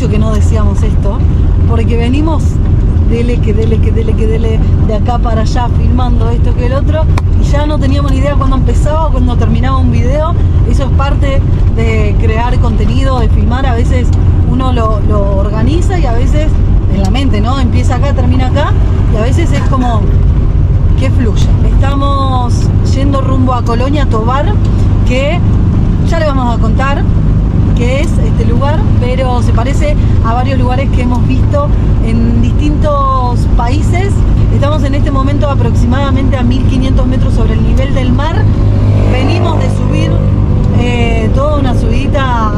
mucho que no decíamos esto, porque venimos dele, de acá para allá, filmando esto que el otro, y ya no teníamos ni idea cuándo empezaba o cuándo terminaba un video. Eso es parte de crear contenido, de filmar. A veces uno lo organiza y a veces en la mente, ¿no? Empieza acá, termina acá, y a veces es como que fluye. Estamos yendo rumbo a Colonia Tovar, que ya le vamos a contar qué es este lugar, pero se parece a varios lugares que hemos visto en distintos países. Estamos en este momento aproximadamente a 1500 metros sobre el nivel del mar. Venimos de subir toda una subidita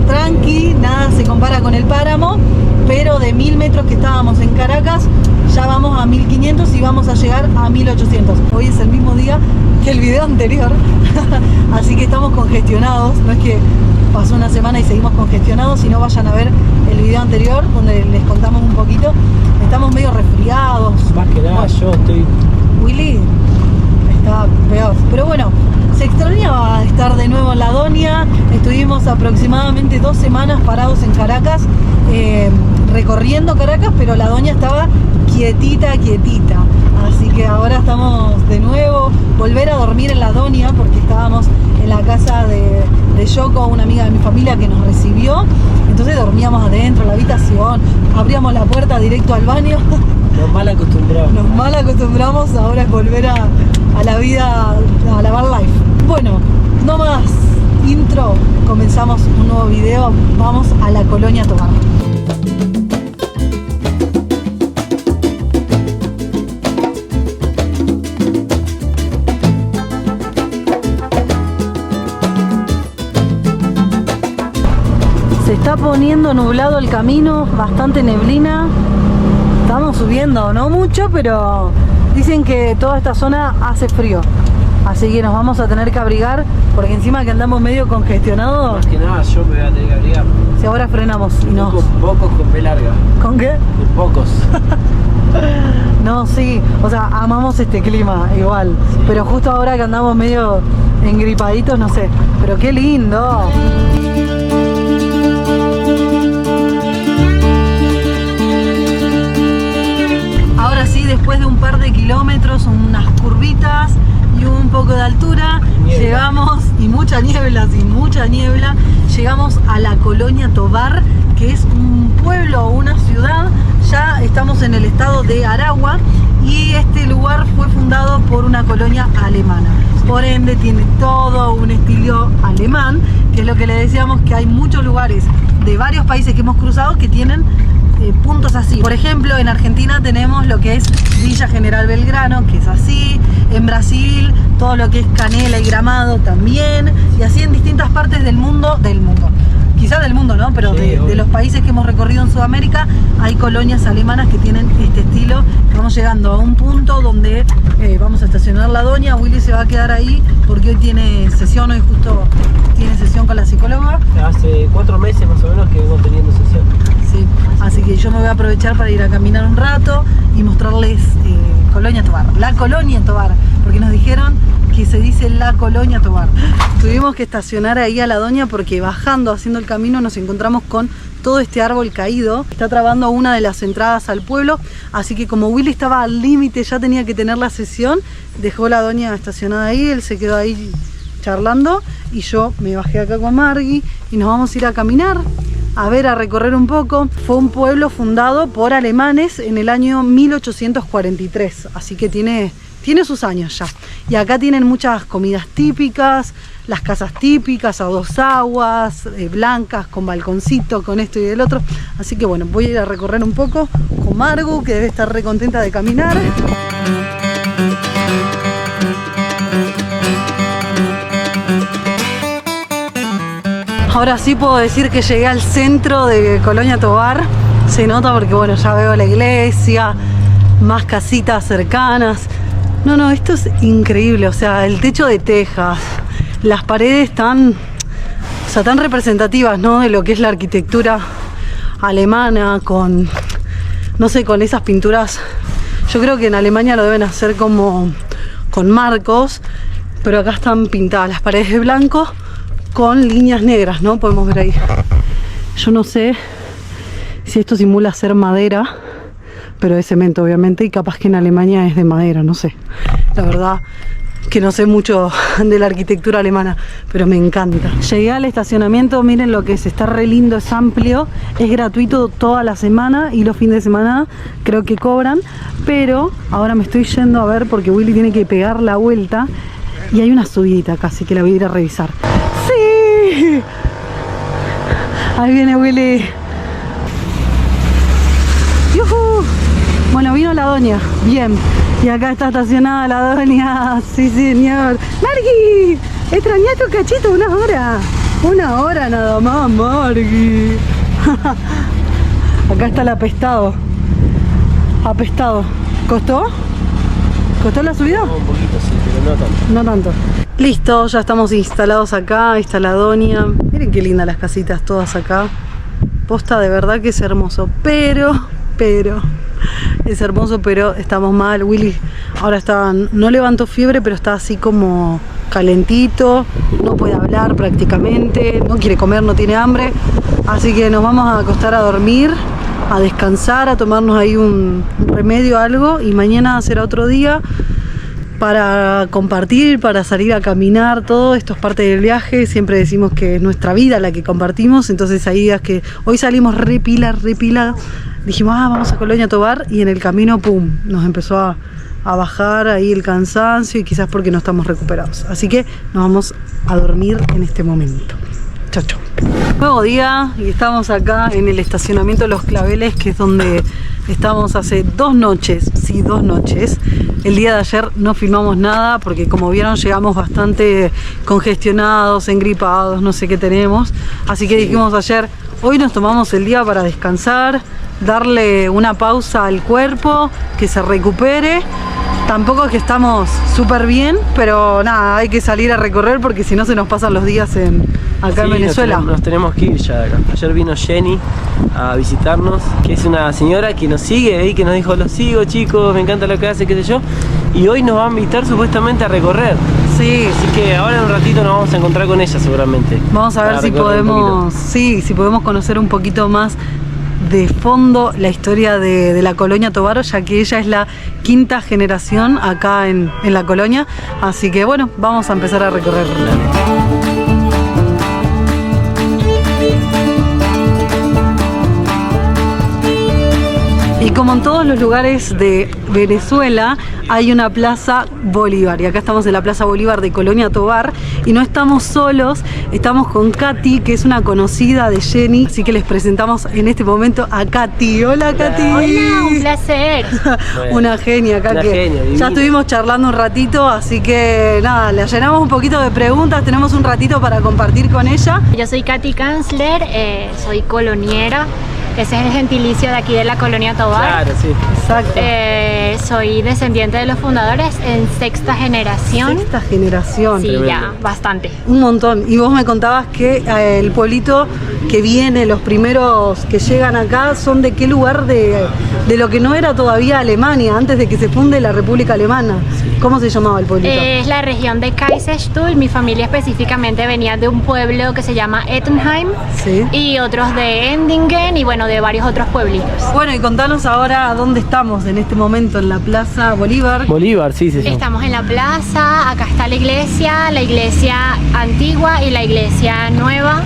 tranqui, nada se compara con el páramo, pero de 1000 metros que estábamos en Caracas, ya vamos a 1500 y vamos a llegar a 1800. Hoy es el mismo día que el video anterior, así que estamos congestionados. No es que pasó una semana y seguimos congestionados, sino vayan a ver el video anterior donde les contamos un poquito. Estamos medio resfriados. Más que nada, yo estoy... Willy está peor, pero bueno, se extrañaba estar de nuevo en Ladonia. Estuvimos aproximadamente 2 semanas parados en Caracas, recorriendo Caracas, pero Ladonia estaba quietita. Así que ahora estamos de nuevo, volver a dormir en Ladonia, porque estábamos en la casa de Yoko, una amiga de mi familia que nos recibió. Entonces dormíamos adentro, en la habitación, abríamos la puerta directo al baño. Nos mal acostumbramos. Nos mal acostumbramos, ahora es volver a la vida, a la bar life. Bueno, no más intro, comenzamos un nuevo video, vamos a la Colonia Tovar. Se está poniendo nublado el camino, bastante neblina. Estamos subiendo, no mucho, pero dicen que toda esta zona hace frío. Así que nos vamos a tener que abrigar, porque encima que andamos medio congestionados. Más que nada, yo me voy a tener que abrigar. Si ahora frenamos y no. Con pocos con B larga. ¿Con qué? Con pocos. No, sí, o sea, amamos este clima igual. Sí. Pero justo ahora que andamos medio engripaditos, no sé. Pero qué lindo. Ahora sí, después de un par de kilómetros, unas curvitas y un poco de altura, llegamos, y mucha niebla, llegamos a la Colonia Tovar, que es un pueblo o una ciudad. Ya estamos en el estado de Aragua y este lugar fue fundado por una colonia alemana. Por ende tiene todo un estilo alemán, que es lo que le decíamos, que hay muchos lugares de varios países que hemos cruzado que tienen puntos así. Por ejemplo, en Argentina tenemos lo que es Villa General Belgrano, que es así. En Brasil, todo lo que es Canela y Gramado también. Y así en distintas partes del mundo. Quizás del mundo, ¿no? Pero sí, de los países que hemos recorrido en Sudamérica, hay colonias alemanas que tienen este estilo. Estamos llegando a un punto donde vamos a estacionar Ladonia. Willy se va a quedar ahí porque hoy tiene sesión, hoy justo tiene sesión con la psicóloga. Hace 4 meses más o menos que vengo teniendo sesión. Sí, así que yo me voy a aprovechar para ir a caminar un rato y mostrarles Colonia Tovar, la Colonia Tovar, porque nos dijeron que se dice la Colonia Tovar. Tuvimos que estacionar ahí a Ladonia porque bajando, haciendo el camino, nos encontramos con todo este árbol caído. Está trabando una de las entradas al pueblo, así que como Willy estaba al límite, ya tenía que tener la sesión, dejó Ladonia estacionada ahí, él se quedó ahí charlando y yo me bajé acá con Margui y nos vamos a ir a caminar, a recorrer un poco. Fue un pueblo fundado por alemanes en el año 1843, así que tiene sus años ya. Y acá tienen muchas comidas típicas, las casas típicas a 2 aguas, blancas, con balconcito, con esto y del otro. Así que bueno, voy a ir a recorrer un poco con Margu, que debe estar re contenta de caminar. Ahora sí puedo decir que llegué al centro de Colonia Tovar. Se nota porque bueno, ya veo la iglesia, más casitas cercanas. No, esto es increíble, o sea, el techo de tejas, las paredes tan representativas, ¿no? De lo que es la arquitectura alemana, con, no sé, con esas pinturas. Yo creo que en Alemania lo deben hacer como con marcos, pero acá están pintadas las paredes de blanco con líneas negras, ¿no? Podemos ver ahí. Yo no sé Si esto simula ser madera, pero de cemento obviamente, y capaz que en Alemania es de madera, no sé. La verdad que no sé mucho de la arquitectura alemana, pero me encanta. Llegué al estacionamiento, miren lo que es, está re lindo, es amplio, es gratuito toda la semana y los fines de semana creo que cobran, pero ahora me estoy yendo a ver porque Willy tiene que pegar la vuelta y hay una subidita casi que la voy a ir a revisar. ¡Sí! Ahí viene Willy. ¡Yujú! Bueno, vino la doña, bien. Y acá está estacionada la doña. Sí, señor. ¡Margui! Extrañé tu cachito una hora. Una hora nada más, Margui. Acá está el apestado. Apestado. ¿Costó? ¿Costó la subida? Un poquito, sí, pero no tanto. No tanto. Listo, ya estamos instalados acá. Ahí está la doña. Miren qué lindas las casitas todas acá. Posta, de verdad que es hermoso. Pero... es hermoso, pero estamos mal. Willy ahora está, no levantó fiebre, pero está así como calentito, no puede hablar prácticamente, no quiere comer, no tiene hambre, así que nos vamos a acostar a dormir, a descansar, a tomarnos ahí un remedio, algo, y mañana será otro día para compartir, para salir a caminar. Todo esto es parte del viaje, siempre decimos que es nuestra vida la que compartimos, entonces hay días que hoy salimos re pila, dijimos, vamos a Colonia Tovar, y en el camino, pum, nos empezó a bajar ahí el cansancio y quizás porque no estamos recuperados. Así que nos vamos a dormir en este momento. Chau, chau. Nuevo día y estamos acá en el estacionamiento de Los Claveles, que es donde estamos hace 2 noches, sí, 2 noches. El día de ayer no filmamos nada porque, como vieron, llegamos bastante congestionados, engripados, no sé qué tenemos. Así que dijimos ayer, hoy nos tomamos el día para descansar, darle una pausa al cuerpo, que se recupere. Tampoco es que estamos súper bien, pero nada, hay que salir a recorrer porque si no se nos pasan los días acá en Venezuela. Nos tenemos que ir ya de acá. Ayer vino Jenny a visitarnos, que es una señora que nos sigue ahí, que nos dijo, los sigo chicos, me encanta lo que hace, qué sé yo. Y hoy nos va a invitar supuestamente a recorrer. Sí. Así que ahora en un ratito nos vamos a encontrar con ella seguramente. Vamos a ver si podemos, sí, si podemos conocer un poquito más de fondo la historia de la Colonia Tovar, ya que ella es la 5ª generación acá en la colonia. Así que bueno, vamos a empezar a recorrer. Y como en todos los lugares de Venezuela, hay una Plaza Bolívar. Y acá estamos en la Plaza Bolívar de Colonia Tovar. Y no estamos solos, estamos con Katy, que es una conocida de Jenny. Así que les presentamos en este momento a Katy. Hola, Katy. Hola, un placer. Una genia acá, una que genia, ya estuvimos charlando un ratito. Así que nada, le llenamos un poquito de preguntas. Tenemos un ratito para compartir con ella. Yo soy Katy Kanzler, soy coloniera. Ese es el gentilicio de aquí de la Colonia Tovar. Claro, sí. Exacto. Soy descendiente de los fundadores en 6ª generación. 6ª generación. Sí, Tremendo. ya, bastante. Un montón. Y vos me contabas que el pueblito que viene, los primeros que llegan acá, son de qué lugar de lo que no era todavía Alemania, antes de que se funde la República Alemana. ¿Cómo se llamaba el pueblito? Es la región de Kaiserstuhl. Mi familia específicamente venía de un pueblo que se llama Ettenheim. Sí. Y otros de Endingen y bueno, de varios otros pueblitos. Bueno, y contanos ahora dónde estamos en este momento, en la Plaza Bolívar. Bolívar, sí, se llama. Estamos en la plaza, acá está la iglesia antigua y la iglesia nueva.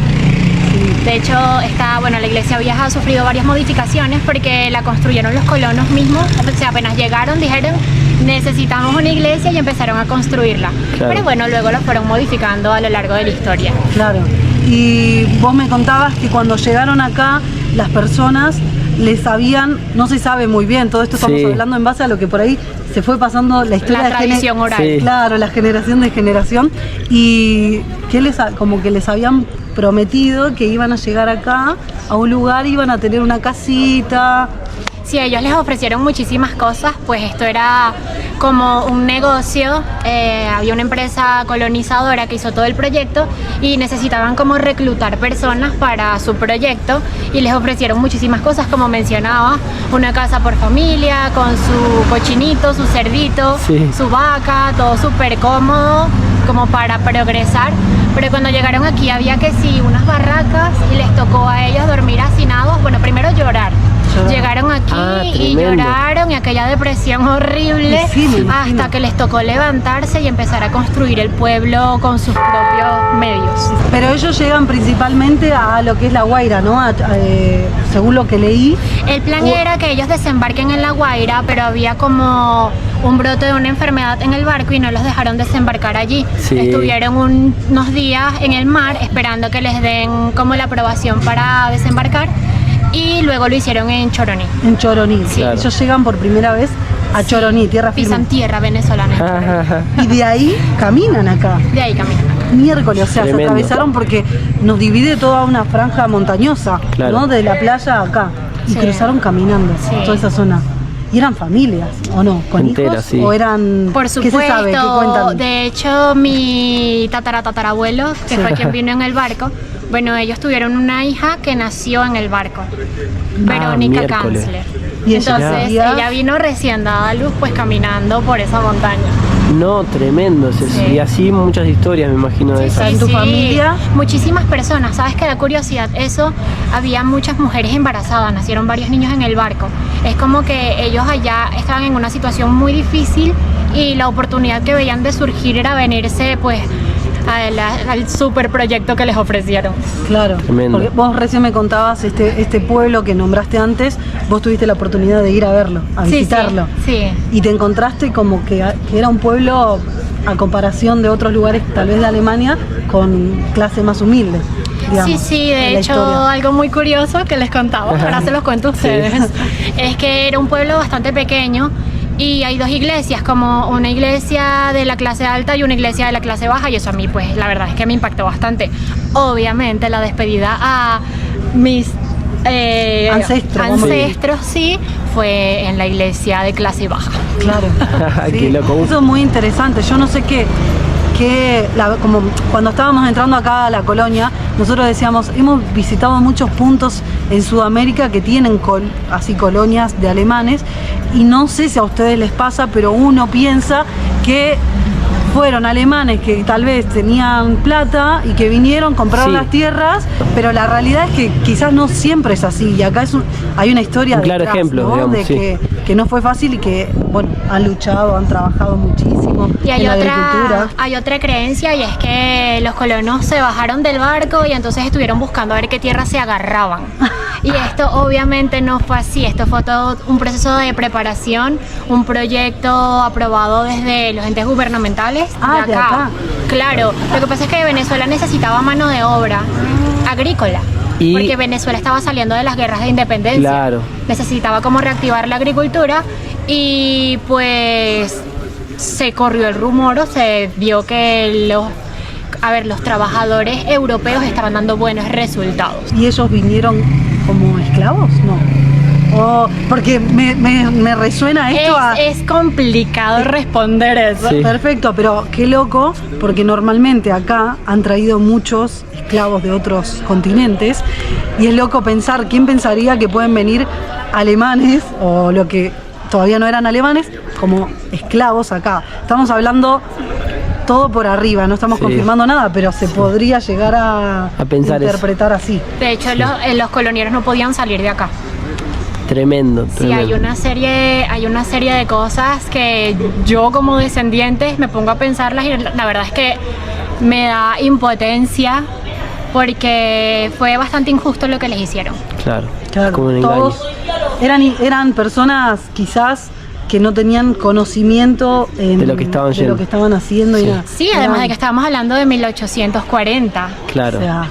De hecho, la iglesia vieja ha sufrido varias modificaciones porque la construyeron los colonos mismos. O sea, apenas llegaron, dijeron, necesitamos una iglesia y empezaron a construirla. Claro. Pero bueno, luego lo fueron modificando a lo largo de la historia. Claro. Y vos me contabas que cuando llegaron acá, las personas les habían, no se sabe muy bien, todo esto estamos Sí. hablando en base a lo que por ahí se fue pasando la historia La de tradición oral. Sí. Claro, la generación de generación. Y que como que les habían prometido que iban a llegar acá a un lugar, iban a tener una casita. Sí, ellos les ofrecieron muchísimas cosas, pues esto era como un negocio, había una empresa colonizadora que hizo todo el proyecto y necesitaban como reclutar personas para su proyecto y les ofrecieron muchísimas cosas, como mencionaba, una casa por familia, con su cochinito, su cerdito, Sí. su vaca, todo súper cómodo, como para progresar. Pero cuando llegaron aquí había que sí, unas barracas y les tocó a ellos dormir hacinados, bueno, primero llorar. Llegaron aquí y tremendo. lloraron y aquella depresión horrible Y sí, me imagino. hasta que les tocó levantarse y empezar a construir el pueblo con sus propios medios. Pero ellos llegan principalmente a lo que es La Guaira, ¿no? Según lo que leí. El plan era que ellos desembarquen en La Guaira, pero había como un brote de una enfermedad en el barco y no los dejaron desembarcar allí. Sí. Estuvieron unos días en el mar esperando que les den como la aprobación para desembarcar y luego lo hicieron en Choroní. En Choroní. Sí. Claro. Ellos llegan por primera vez a Choroní, tierra firme. Pisan tierra venezolana. Y de ahí caminan acá. De ahí caminan. Miércoles, o sea, Tremendo. se atravesaron porque nos divide toda una franja montañosa, Claro. ¿no? De la playa acá. Y Sí. cruzaron caminando Sí. toda esa zona. ¿Y eran familias o no? ¿Con Enteras, hijos? sí. ¿O eran...? Por ¿Qué se sabe? ¿Qué supuesto, cuentan? de hecho mi tatarabuelo, que Sí. fue quien vino en el barco, bueno, ellos tuvieron una hija que nació en el barco, Verónica miércoles. Kanzler. Y ella Entonces ya- ella vino recién dada a luz pues caminando por esa montaña. No, tremendo. Sí. Y así muchas historias, me imagino, de sí. esas. ¿En tu familia? Muchísimas personas, sabes que da curiosidad eso, había muchas mujeres embarazadas, nacieron varios niños en el barco. Es como que ellos allá estaban en una situación muy difícil y la oportunidad que veían de surgir era venirse pues al super proyecto que les ofrecieron. Claro, Tremendo. porque vos recién me contabas este pueblo que nombraste antes, vos tuviste la oportunidad de ir a verlo, a visitarlo. Sí. Y te encontraste como que era un pueblo, a comparación de otros lugares, tal vez de Alemania, con clase más humilde. Digamos, Sí, en de la hecho historia. algo muy curioso que les contaba, ahora se los cuento a ustedes, es que era un pueblo bastante pequeño y hay dos iglesias, como una iglesia de la clase alta y una iglesia de la clase baja, y eso a mí pues la verdad es que me impactó bastante. Obviamente la despedida a mis ancestros sí, fue en la iglesia de clase baja. Claro. Qué loco. Eso es muy interesante. Yo no sé como cuando estábamos entrando acá a la colonia, nosotros decíamos, hemos visitado muchos puntos en Sudamérica que tienen así colonias de alemanes, y no sé si a ustedes les pasa, pero uno piensa que fueron alemanes que tal vez tenían plata y que vinieron, compraron Sí. las tierras, pero la realidad es que quizás no siempre es así, y acá hay una historia Un claro detrás, ejemplo, ¿no? digamos, de sí. que no fue fácil y que, bueno, han luchado, han trabajado muchísimo Y en la agricultura. hay otra creencia, y es que los colonos se bajaron del barco y entonces estuvieron buscando a ver qué tierra se agarraban. Y esto obviamente no fue así, esto fue todo un proceso de preparación, un proyecto aprobado desde los entes gubernamentales De acá. Claro, lo que pasa es que Venezuela necesitaba mano de obra agrícola. Y- Porque Venezuela estaba saliendo de las guerras de independencia. Claro. Necesitaba como reactivar la agricultura y pues se corrió el rumor o se vio que los trabajadores europeos estaban dando buenos resultados. ¿Y ellos vinieron como esclavos? No. Porque me resuena esto Es complicado responder eso. Sí. Perfecto, pero qué loco, porque normalmente acá han traído muchos esclavos de otros continentes, y es loco pensar, ¿quién pensaría que pueden venir alemanes, o lo que todavía no eran alemanes, como esclavos acá? Estamos hablando todo por arriba, no estamos Sí. confirmando nada, pero se podría llegar a pensar eso. interpretar así. De hecho, los coloniales no podían salir de acá. Tremendo, Sí, tremendo. hay una serie de cosas que yo como descendiente me pongo a pensarlas, y la verdad es que me da impotencia porque fue bastante injusto lo que les hicieron. Claro, Claro, como un engaño. todos eran personas quizás que no tenían conocimiento De lo que estaban de yendo. lo que estaban haciendo. Sí. Sí, además de que estábamos hablando de 1840. Claro. O sea,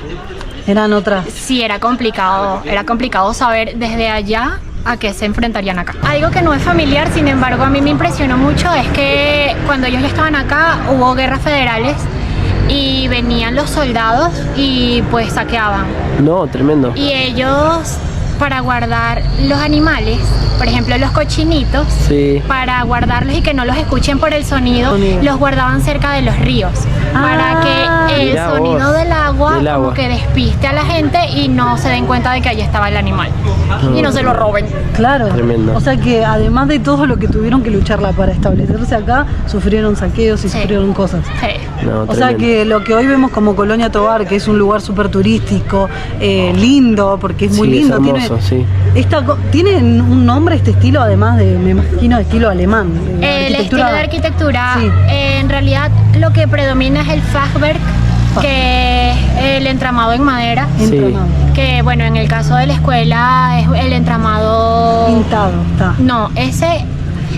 eran otras. Sí, era complicado saber desde allá a qué se enfrentarían acá. Algo que no es familiar, sin embargo, a mí me impresionó mucho es que cuando ellos ya estaban acá hubo guerras federales y venían los soldados y pues saqueaban. No, tremendo. Y ellos, para guardar los animales, por ejemplo los cochinitos, Sí. para guardarlos y que no los escuchen por el sonido, los guardaban cerca de los ríos, para que el Mirá sonido vos, del agua del agua. como que despiste a la gente y no se den cuenta de que allí estaba el animal y no se lo roben. Claro. Tremendo. O sea que además de todo lo que tuvieron que lucharla para establecerse acá, sufrieron saqueos y Sí. sufrieron cosas. Sí. No, O sea tremendo. que lo que hoy vemos como Colonia Tovar, que es un lugar súper turístico, lindo, porque es muy Sí, es lindo. hermoso, sí. ¿Tiene un nombre este estilo, además de, me imagino, de estilo alemán? El estilo de arquitectura, Sí. en realidad lo que predomina es el Fachwerk, que es el entramado en madera. Sí. Entramado. Que bueno, en el caso de la escuela es el entramado... Pintado, está. No, ese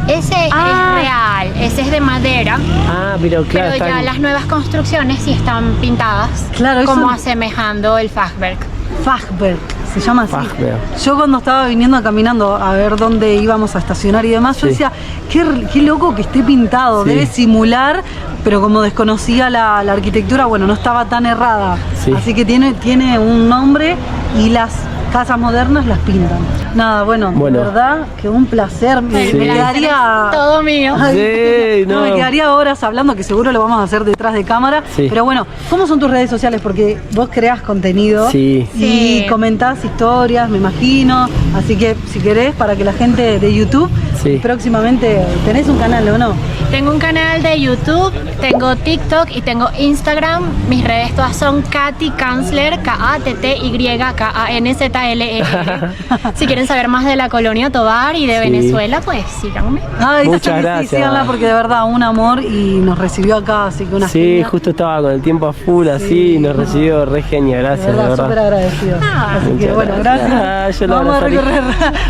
es real, ese es de madera. Ah, pero claro, Pero ya están- las nuevas construcciones sí están pintadas, Claro, eso- como asemejando el Fachwerk. Fachwerk, se llama así. Fachwerk. Yo cuando estaba viniendo caminando a ver dónde íbamos a estacionar y demás, yo Sí. decía, qué loco que esté pintado, Sí. debe simular, pero como desconocía la arquitectura, bueno, no estaba tan errada. Sí. Así que tiene un nombre y las casas modernas las pintan. Nada, bueno, Bueno. de verdad que un placer. Me Sí. quedaría... Todo mío. Sí, no, no. me quedaría horas hablando, que seguro lo vamos a hacer detrás de cámara. Sí. Pero bueno, ¿cómo son tus redes sociales? Porque vos creás contenido Sí. y Sí. comentás historias, me imagino. Así que si querés, para que la gente de YouTube Sí. próximamente, ¿tenés un canal o no? Tengo un canal de YouTube, tengo TikTok y tengo Instagram. Mis redes todas son Katy Kanzler, KATTY-KANZLER. Si quieren saber más de la Colonia Tovar y de Sí. Venezuela, pues síganme. Ay, Muchas sí, gracias. síganla porque de verdad un amor y nos recibió acá, así que una Sí, genia. justo estaba con el tiempo a full así Sí, y nos no. recibió re genia, De gracias, de verdad, verdad. súper agradecido. Así que Muchas bueno, gracias. gracias. Ah, yo lo Vamos a abrazaría. recorrer,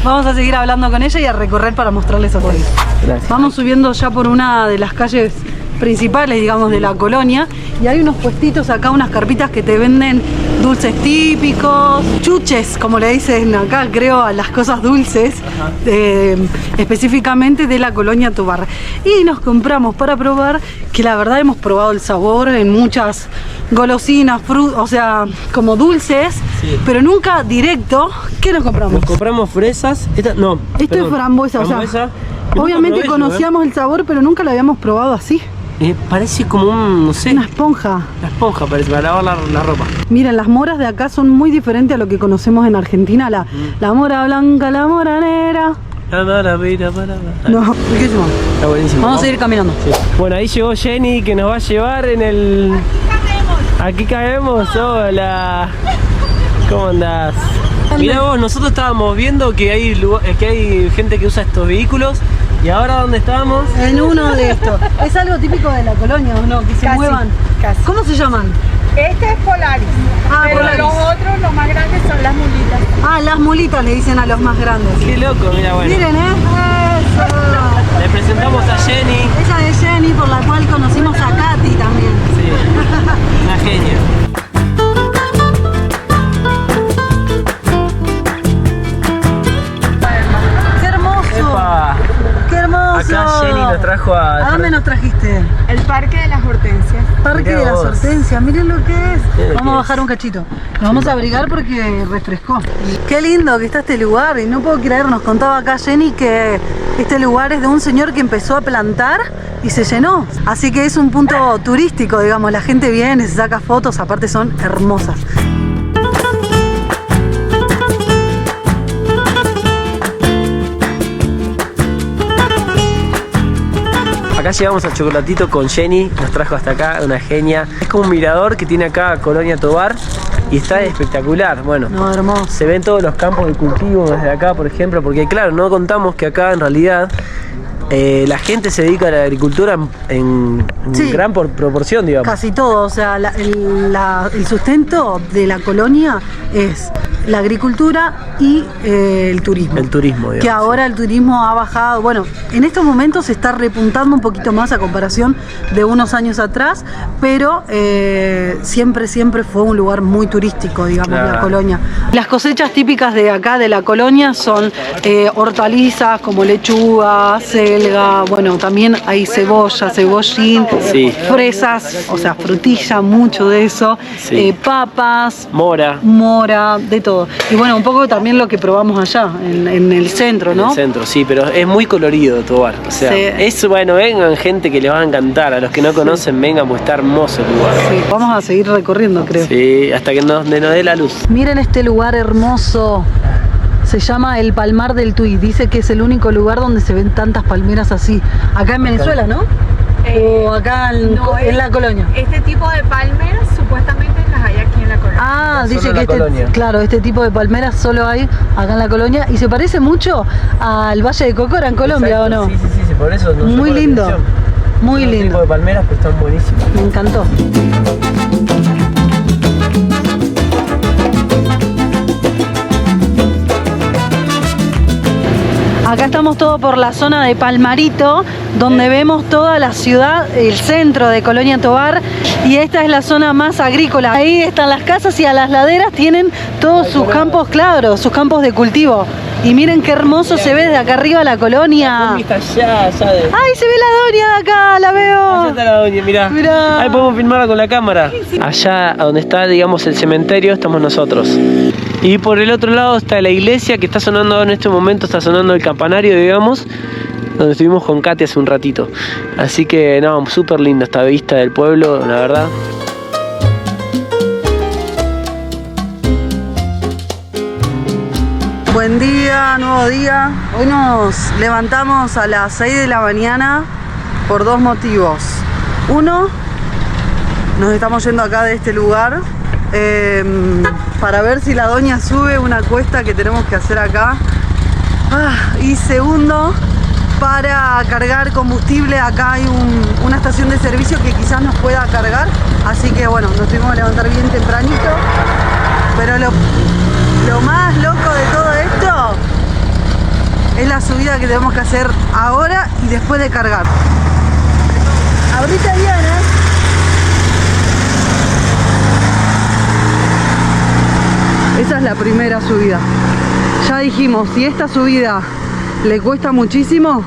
vamos a seguir hablando con ella y a recorrer para mostrarles a ustedes. Gracias. Vamos subiendo ya por una de las calles principales, digamos, de la colonia, y hay unos puestitos acá, unas carpitas que te venden dulces típicos, chuches, como le dicen acá, creo, a las cosas dulces, específicamente de la Colonia Tovar. Y nos compramos para probar, que la verdad hemos probado el sabor en muchas golosinas, o sea, como dulces, Sí. pero nunca directo. ¿Qué nos compramos? Nos compramos fresas. No, Esto perdón, es frambuesa, o sea, frambuesa. Que obviamente nunca probé yo, conocíamos el sabor, pero nunca lo habíamos probado así. Parece como un, no sé, Una esponja. una esponja parece, para lavar la ropa. Miren, las moras de acá son muy diferentes a lo que conocemos en Argentina. La mora blanca, la mora negra. No, riquísimo. Está buenísimo. Vamos a seguir caminando. Sí. Bueno, ahí llegó Jenny que nos va a llevar en el... Aquí caemos. Hola. ¿Cómo andás? Mirá vos, nosotros estábamos viendo que hay gente que usa estos vehículos. ¿Y ahora dónde estamos? En uno de estos. ¿Es algo típico de la colonia o no? Que se Casi, muevan. casi. ¿Cómo se llaman? Este es Polaris, Ah, pero Polaris. los otros, los más grandes, son las mulitas. Ah, las mulitas le dicen a los más grandes. Qué loco, mira, bueno. Miren, eso. Le presentamos a Jenny. Ella es Jenny, por la cual conocimos a Katy también. Sí, una genia. ¡Qué hermoso! ¡Epa! ¡Qué hermoso! Acá Jenny nos trajo ¿A dónde nos trajiste? El Parque de las Hortensias. Parque Mirá de las vos. Hortensias, miren lo que es. Mirá lo Vamos a que bajar es. un cachito. Nos vamos a abrigar porque refrescó. Qué lindo que está este lugar y no puedo creer, nos contaba acá Jenny que este lugar es de un señor que empezó a plantar y se llenó. Así que es un punto turístico, digamos, la gente viene, se saca fotos, aparte son hermosas. Acá llegamos al Chocolatito con Jenny, nos trajo hasta acá, una genia. Es como un mirador que tiene acá Colonia Tovar y está espectacular. Bueno, No, hermoso. se ven todos los campos de cultivo desde acá, por ejemplo, porque claro, no contamos que acá en realidad la gente se dedica a la agricultura en Sí. gran proporción, digamos. Casi todo, o sea, el sustento de la colonia es la agricultura y el turismo. El turismo, digamos. Que ahora el turismo ha bajado, bueno, en estos momentos se está repuntando un poquito más a comparación de unos años atrás, pero siempre fue un lugar muy turístico, digamos, Claro. la colonia. Las cosechas típicas de acá, de la colonia, son hortalizas como lechuga, selga, bueno, también hay cebolla, cebollín, Sí. fresas, o sea, frutilla, mucho de eso, Sí. papas, Mora. mora, de todo. Y bueno, un poco también lo que probamos allá, en el centro, En ¿no? el centro, sí, pero es muy colorido Tovar. O sea, Sí. es bueno, vengan gente que les va a encantar. A los que no conocen, vengan, porque está hermoso el lugar. Sí, vamos a seguir recorriendo, creo. Sí, hasta que nos dé la luz. Miren este lugar hermoso. Se llama el Palmar del Tuy. Dice que es el único lugar donde se ven tantas palmeras así. Acá en Venezuela, ¿no? ¿O acá en la colonia? Este tipo de palmeras supuestamente las hay aquí en la colonia. Ah, Solo dice en que la colonia. claro, este tipo de palmeras solo hay acá en la colonia y se parece mucho al Valle de Cocora en Colombia, Exacto, ¿o no? Sí, por eso nos Muy llamó la lindo, atención. muy Son un tipo lindo. de palmeras, pero están buenísimas. Me encantó. Acá estamos todos por la zona de Palmarito, donde vemos toda la ciudad, el centro de Colonia Tovar, y esta es la zona más agrícola. Ahí están las casas y a las laderas tienen todos sus campos, claro, sus campos de cultivo. Y miren qué hermoso se ve desde acá arriba la colonia. Está allá de... ¡Ay, se ve la doña de acá! ¡La veo! Allá está la doña, mirá. Mirá. Ahí podemos filmarla con la cámara. Allá donde está, digamos, el cementerio, estamos nosotros. Y por el otro lado está la iglesia que está sonando en este momento, está sonando el campanario, digamos, donde estuvimos con Katy hace un ratito. Así que, no, súper linda esta vista del pueblo, la verdad. Buen día, nuevo día. Hoy nos levantamos a las 6 de la mañana por dos motivos. Uno, nos estamos yendo acá de este lugar para ver si la doña sube una cuesta que tenemos que hacer acá. Y segundo, para cargar combustible. Acá hay una estación de servicio que quizás nos pueda cargar. Así que bueno, nos tuvimos que levantar bien tempranito. Pero lo más loco de todo esto es la subida que tenemos que hacer ahora y después de cargar. Ahorita, Diana. Esa es la primera subida. Ya dijimos, si esta subida le cuesta muchísimo,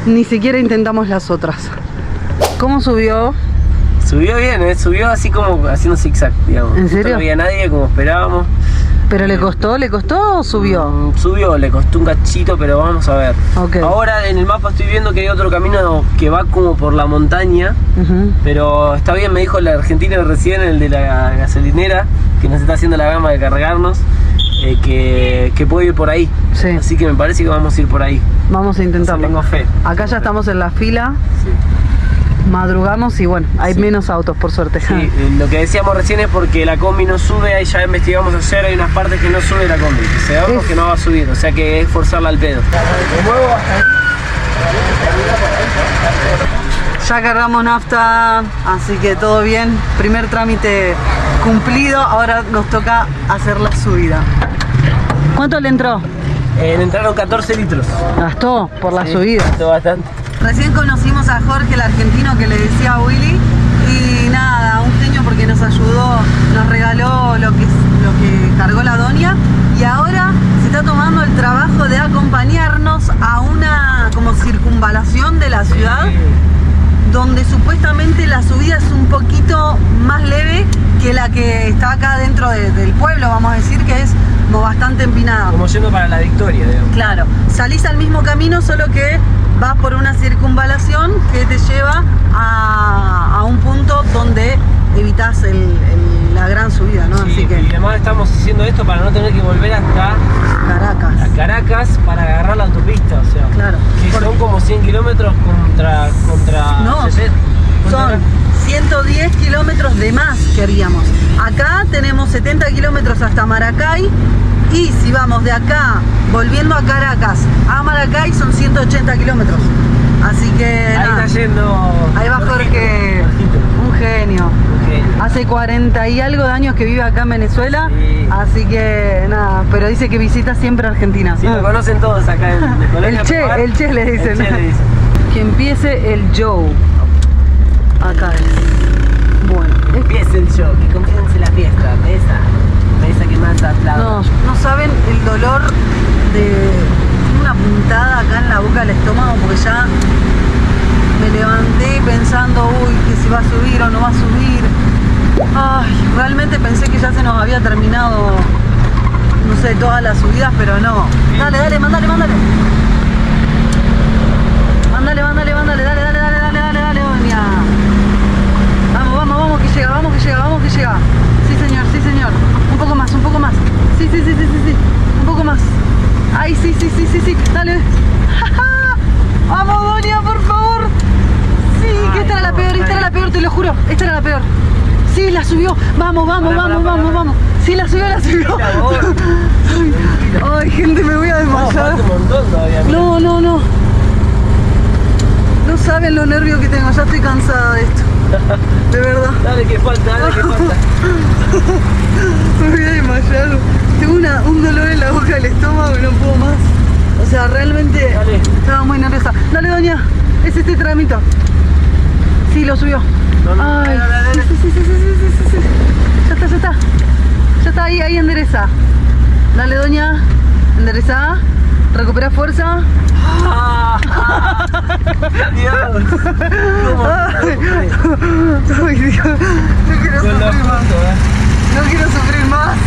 ni siquiera intentamos las otras. ¿Cómo subió? Subió bien, subió así como haciendo zigzag, digamos. ¿En serio? No había nadie como esperábamos. ¿Pero le costó o subió? Subió, le costó un cachito, pero vamos a ver. Ok. Ahora en el mapa estoy viendo que hay otro camino que va como por la montaña, pero está bien, me dijo el argentino recién, el de la gasolinera, que nos está haciendo la gama de cargarnos, que puede ir por ahí. Sí. Así que me parece que vamos a ir por ahí. Vamos a intentarlo. Tengo fe. Acá ya estamos en la fila, Sí. madrugamos y bueno, hay menos autos por suerte. Sí, lo que decíamos recién es porque la combi no sube, ahí ya investigamos ayer, hay unas partes que no sube la combi, sabemos que no va a subir, o sea que es forzarla al pedo. Ya cargamos nafta, así que todo bien. Primer trámite cumplido, ahora nos toca hacer la subida. ¿Cuánto le entró? Le entraron 14 litros. Gastó por la Sí, subida. gastó bastante. Recién conocimos a Jorge, el argentino que le decía a Willy, y nada, un genio porque nos ayudó, nos regaló lo que cargó la doña, y ahora se está tomando el trabajo de acompañarnos a una como circunvalación de la ciudad, donde supuestamente la subida es un poquito más leve que la que está acá dentro del pueblo, vamos a decir, que es como bastante empinada. Como yendo para la Victoria, digamos. Claro, salís al mismo camino, solo que vas por una circunvalación que te lleva a un punto donde evitas la gran subida, ¿no? Sí, Así que y además estamos haciendo esto para no tener que volver hasta Caracas. a Caracas para agarrar la autopista, o sea, Claro. que son como 100 kilómetros contra No, 60. son 110 kilómetros de más que haríamos. Acá tenemos 70 kilómetros hasta Maracay, y si vamos de acá volviendo a Caracas a Maracay son 180 kilómetros. Así que Ahí nada, está yendo. ahí va Jorge, un genio. Hace 40 y algo de años que vive acá en Venezuela, Sí. así que nada, pero dice que visita siempre Argentina. Sí, lo conocen todos acá en Colonia Tovar. El Che le dicen. El Che le dicen. Que empiece el Joe. Acá es. Bueno, Empieza el show, que comience la fiesta. Esa que más aplaude. no saben el dolor de una puntada acá en la boca del estómago, porque ya me levanté pensando, uy, que si va a subir o no va a subir. Ay, realmente pensé que ya se nos había terminado, no sé, todas las subidas, pero no. Dale, dale, mándale. Mándale, dale, doña. Vamos, que llega. Sí, señor. Un poco más. Sí. Un poco más. Ay, sí. Dale. Vamos, doña, por favor. Sí, que esta era Sí, la subió. Vamos, vamos, Pará, vamos, pará, vamos, pará. vamos. Sí, la subió, la subió. Ay, gente, me voy a No, desmayar. falta un montón todavía. mira. No, no, no. No saben lo nervio que tengo, ya estoy cansada de esto. De verdad. Dale que falta, dale que falta. Me voy a desmayar. Tengo un dolor en la boca del estómago y no puedo más. O sea, realmente Dale. estaba muy nerviosa. Dale, doña, es este tramito. Sí, lo subió. No, no, Ay, dale, dale, dale. sí, sí, sí, sí, sí, sí, sí. Ya está, ya está. Ya está ahí endereza. Dale, doña, endereza. Recupera fuerza. Dios. ¿Cómo? Ay, Dios. No quiero Con la sufrir más. foto, No quiero sufrir más.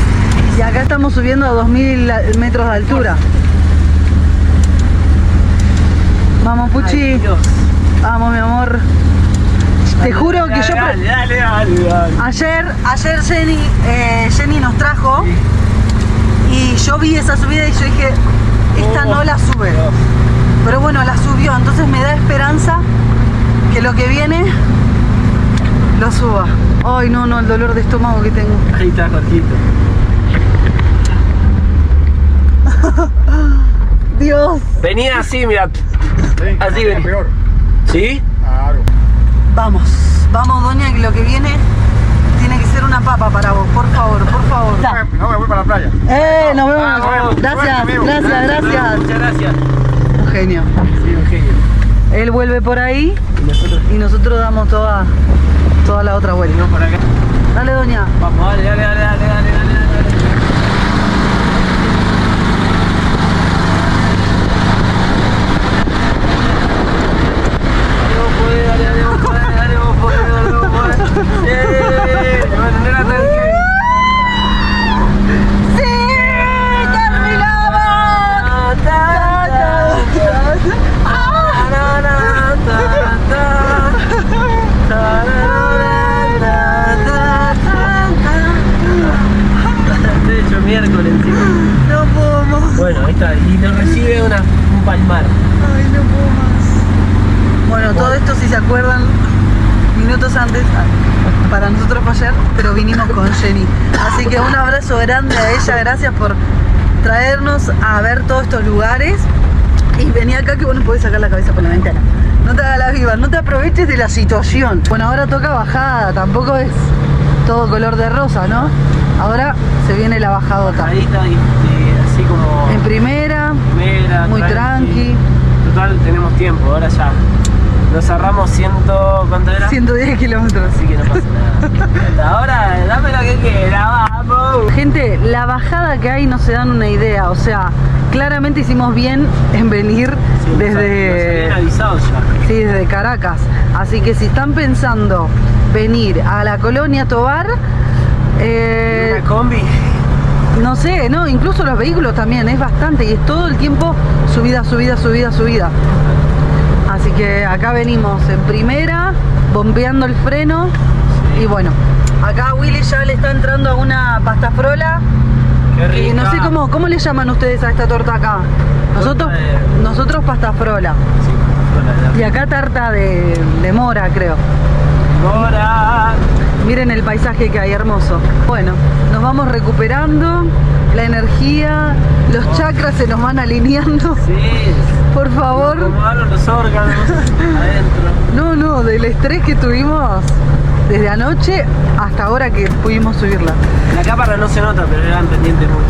Y acá estamos subiendo a 2000 metros de altura. Vamos, Puchi. Ay, Dios. Vamos, mi amor. Te juro que yo... Dale. Ayer Jenny nos trajo y yo vi esa subida y yo dije, esta no la sube. Pero bueno, la subió, entonces me da esperanza que lo que viene lo suba. Ay, no, no, el dolor de estómago que tengo. Ahí está, Jorgito. Dios. Venía así, mira. Así venía. Peor. ¿Sí? Claro. Vamos, vamos, doña, que lo que viene tiene que ser una papa para vos, por favor, por favor. No me voy para la playa. Nos vemos. Ah, nos vemos. Gracias, Suerte, amigo. gracias. Muchas gracias. Un genio. Sí, un genio. Él vuelve por ahí Y nosotros y nosotros damos toda la otra vuelta. venimos por acá. Dale, doña. Vamos, dale, dale, dale, dale, dale, dale, dale. Dale, vos podés, dale, vos podés, dale, vos podés, dale, vos podés. Bueno, nena, tranquila. ¡Sí! ¡Terminamos! De hecho, miércoles encima. No puedo más. Bueno, ahí está. Y nos recibe un palmar. Ay, no puedo más. Bueno, todo esto, si se acuerdan, minutos antes, para nosotros fue ayer, pero vinimos con Jenny. Así que un abrazo grande a ella, gracias por traernos a ver todos estos lugares. Y vení acá que vos no podés sacar la cabeza por la ventana. No te hagas la viva, no te aproveches de la situación. Bueno, ahora toca bajada, tampoco es todo color de rosa, ¿no? Ahora se viene la bajadota. Ahí está, y así como En primera, primera, muy tranqui. Total, tenemos tiempo, ahora ya. Nos cerramos ¿cuánto era? 110 kilómetros. Así que no pasa nada. Ahora, dame lo que quiera, vamos. Gente, la bajada que hay no se dan una idea, o sea, claramente hicimos bien en venir Sí, nos desde, habían avisado ya. sí, desde Caracas. Así que si están pensando venir a la colonia Tovar, Una combi. no sé, no, incluso los vehículos también, es bastante y es todo el tiempo subida, subida, subida, subida. Así que acá venimos en primera, bombeando el freno y bueno, acá Willy ya le está entrando a una pasta frola. Qué rica. Y no sé cómo le llaman ustedes a esta torta acá. Nosotros pasta frola. Sí, Y acá tarta de mora, creo. Mora. Miren el paisaje que hay, hermoso. Bueno, nos vamos recuperando la energía, los chakras se nos van alineando. Sí. Por favor. Acomodaron los órganos adentro. No, del estrés que tuvimos desde anoche hasta ahora que pudimos subirla. La cámara no se nota, pero eran pendientes muy